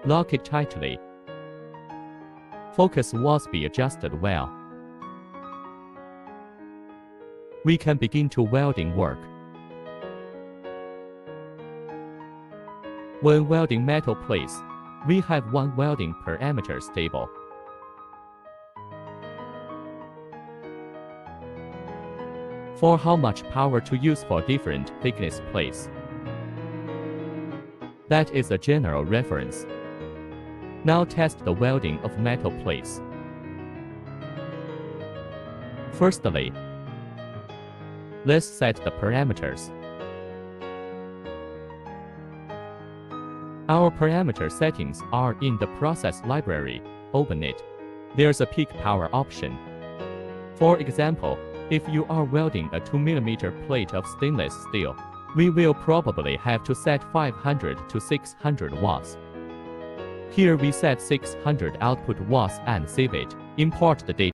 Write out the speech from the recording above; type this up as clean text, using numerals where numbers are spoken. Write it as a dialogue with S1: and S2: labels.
S1: Lock it tightly. Focus was be adjusted well. We can begin to welding work. When welding metal plates, we have one welding parameter stable. For how much power to use for different thickness plates. That is a general reference. Now test the welding of metal plates. Firstly, let's set the parameters. Our parameter settings are in the process library. Open it. There's a peak power option. For example, if you are welding a 2mm plate of stainless steel, we will probably have to set 500 to 600 watts. Here we set 600 output watts and save it. Import the data.